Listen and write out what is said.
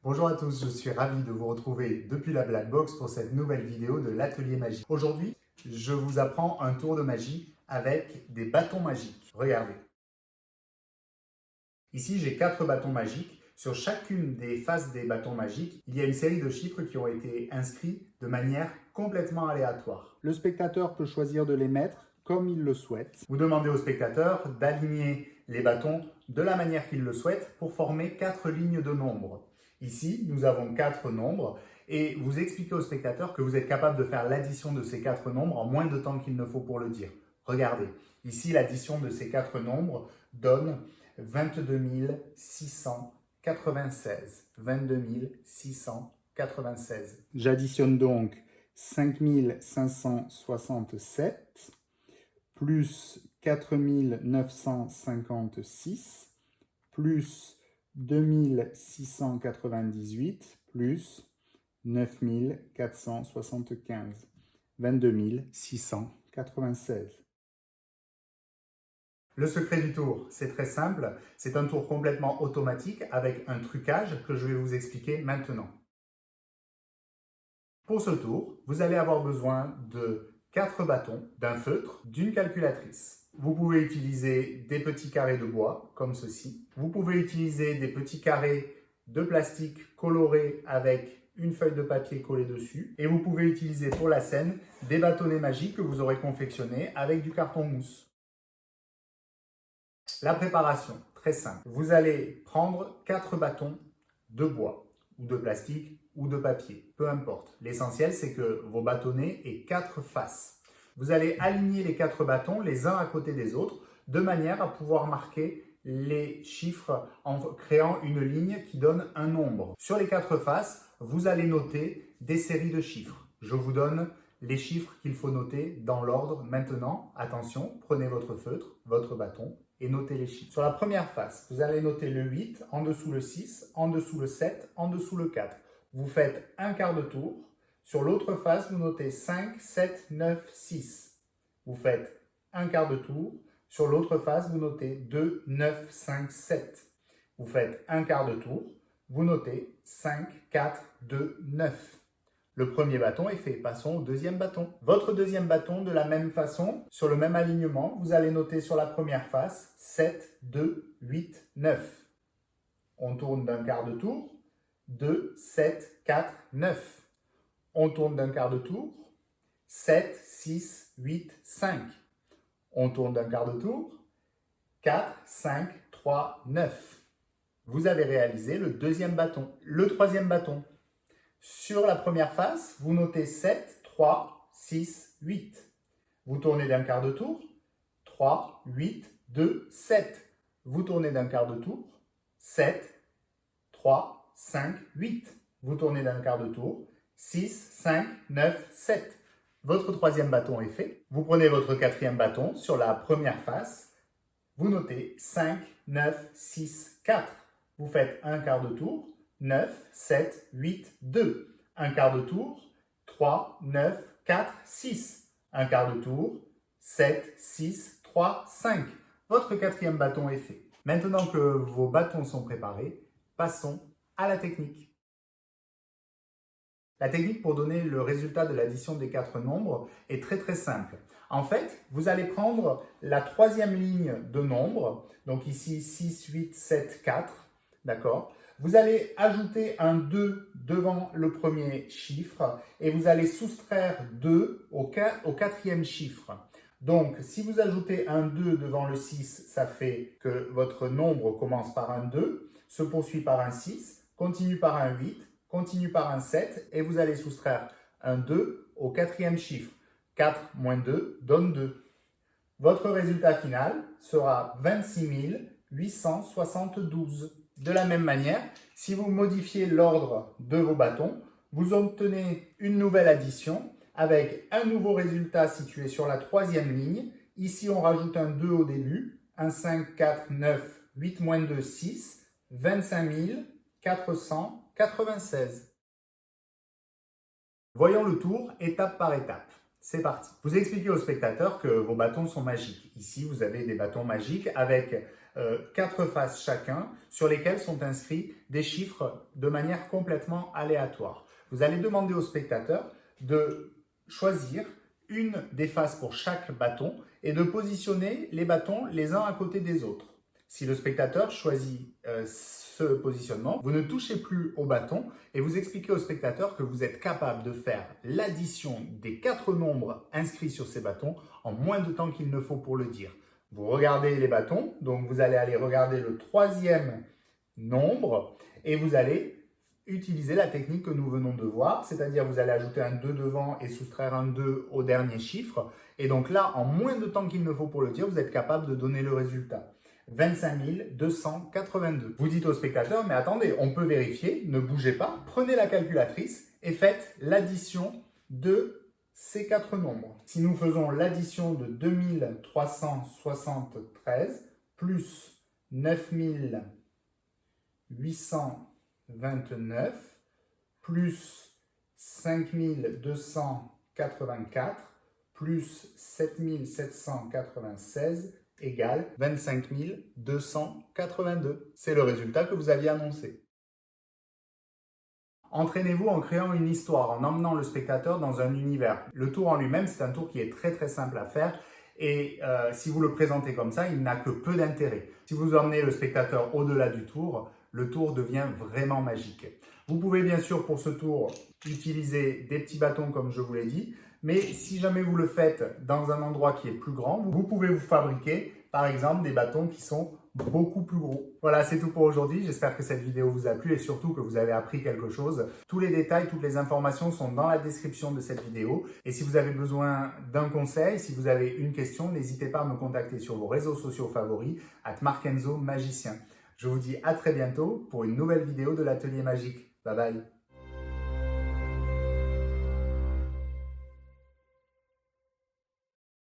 Bonjour à tous, je suis ravi de vous retrouver depuis la Black Box pour cette nouvelle vidéo de l'atelier magie. Aujourd'hui, je vous apprends un tour de magie avec des bâtons magiques. Regardez. Ici, j'ai 4 bâtons magiques. Sur chacune des faces des bâtons magiques, il y a une série de chiffres qui ont été inscrits de manière complètement aléatoire. Le spectateur peut choisir de les mettre comme il le souhaite. Vous demandez au spectateur d'aligner les bâtons de la manière qu'il le souhaite pour former 4 lignes de nombres. Ici, nous avons 4 nombres et vous expliquez au spectateur que vous êtes capable de faire l'addition de ces 4 nombres en moins de temps qu'il ne faut pour le dire. Regardez, ici l'addition de ces 4 nombres donne 22 696. 22 696. J'additionne donc 5567 plus 4956 plus 2698 plus 9475. 22 696. Le secret du tour, c'est très simple. C'est un tour complètement automatique avec un trucage que je vais vous expliquer maintenant. Pour ce tour, vous allez avoir besoin de 4 bâtons, d'un feutre, d'une calculatrice. Vous pouvez utiliser des petits carrés de bois, comme ceci. Vous pouvez utiliser des petits carrés de plastique colorés avec une feuille de papier collée dessus. Et vous pouvez utiliser pour la scène des bâtonnets magiques que vous aurez confectionnés avec du carton mousse. La préparation, très simple. Vous allez prendre 4 bâtons de bois, ou de plastique, ou de papier, peu importe. L'essentiel, c'est que vos bâtonnets aient 4 faces. Vous allez aligner les 4 bâtons les uns à côté des autres, de manière à pouvoir marquer les chiffres en créant une ligne qui donne un nombre. Sur les 4 faces, vous allez noter des séries de chiffres. Je vous donne les chiffres qu'il faut noter dans l'ordre maintenant. Attention, prenez votre feutre, votre bâton et notez les chiffres. Sur la première face, vous allez noter le 8, en dessous le 6, en dessous le 7, en dessous le 4. Vous faites un quart de tour. Sur l'autre face, vous notez 5, 7, 9, 6. Vous faites un quart de tour. Sur l'autre face, vous notez 2, 9, 5, 7. Vous faites un quart de tour. Vous notez 5, 4, 2, 9. Le premier bâton est fait. Passons au deuxième bâton. Votre deuxième bâton, de la même façon, sur le même alignement, vous allez noter sur la première face 7, 2, 8, 9. On tourne d'un quart de tour. 2, 7, 4, 9. On tourne d'un quart de tour. 7, 6, 8, 5. On tourne d'un quart de tour. 4, 5, 3, 9. Vous avez réalisé le deuxième bâton. Le troisième bâton. Sur la première face, vous notez 7, 3, 6, 8. Vous tournez d'un quart de tour. 3, 8, 2, 7. Vous tournez d'un quart de tour. 7, 3, 5, 8. Vous tournez d'un quart de tour. 6, 5, 9, 7. Votre troisième bâton est fait. Vous prenez votre quatrième bâton sur la première face. Vous notez 5, 9, 6, 4. Vous faites un quart de tour. 9, 7, 8, 2. Un quart de tour. 3, 9, 4, 6. Un quart de tour. 7, 6, 3, 5. Votre quatrième bâton est fait. Maintenant que vos bâtons sont préparés, passons à la technique. La technique pour donner le résultat de l'addition des 4 nombres est très simple. En fait, vous allez prendre la troisième ligne de nombres, donc ici 6, 8, 7, 4, d'accord ? Vous allez ajouter un 2 devant le premier chiffre et vous allez soustraire 2 au quatrième chiffre. Donc, si vous ajoutez un 2 devant le 6, ça fait que votre nombre commence par un 2, se poursuit par un 6, continue par un 8, continue par un 7 et vous allez soustraire un 2 au quatrième chiffre. 4 moins 2 donne 2. Votre résultat final sera 26 872. De la même manière, si vous modifiez l'ordre de vos bâtons, vous obtenez une nouvelle addition avec un nouveau résultat situé sur la troisième ligne. Ici, on rajoute un 2 au début, un 5, 4, 9, 8 moins 2, 6, 25 496. Voyons le tour étape par étape. C'est parti. Vous expliquez au spectateur que vos bâtons sont magiques. Ici, vous avez des bâtons magiques avec 4 faces chacun sur lesquelles sont inscrits des chiffres de manière complètement aléatoire. Vous allez demander au spectateur de choisir une des faces pour chaque bâton et de positionner les bâtons les uns à côté des autres. Si le spectateur choisit ce positionnement, vous ne touchez plus au bâton et vous expliquez au spectateur que vous êtes capable de faire l'addition des 4 nombres inscrits sur ces bâtons en moins de temps qu'il ne faut pour le dire. Vous regardez les bâtons, donc vous allez aller regarder le 3e nombre et vous allez utiliser la technique que nous venons de voir, c'est-à-dire vous allez ajouter un 2 devant et soustraire un 2 au dernier chiffre. Et donc là, en moins de temps qu'il ne faut pour le dire, vous êtes capable de donner le résultat. 25 282. Vous dites au spectateur, mais attendez, on peut vérifier, ne bougez pas, prenez la calculatrice et faites l'addition de ces 4 nombres. Si nous faisons l'addition de 2373 plus 9829 plus 5284 plus 7796 égale 25 282. C'est le résultat que vous aviez annoncé. Entraînez-vous en créant une histoire, en emmenant le spectateur dans un univers. Le tour en lui-même, c'est un tour qui est très simple à faire et si vous le présentez comme ça, il n'a que peu d'intérêt. Si vous emmenez le spectateur au-delà du tour, le tour devient vraiment magique. Vous pouvez bien sûr pour ce tour utiliser des petits bâtons comme je vous l'ai dit, mais si jamais vous le faites dans un endroit qui est plus grand, vous pouvez vous fabriquer par exemple des bâtons qui sont beaucoup plus gros. Voilà, c'est tout pour aujourd'hui. J'espère que cette vidéo vous a plu et surtout que vous avez appris quelque chose. Tous les détails, toutes les informations sont dans la description de cette vidéo. Et si vous avez besoin d'un conseil, si vous avez une question, n'hésitez pas à me contacter sur vos réseaux sociaux favoris @markenzo magicien. Je vous dis à très bientôt pour une nouvelle vidéo de l'Atelier Magique. Bye bye.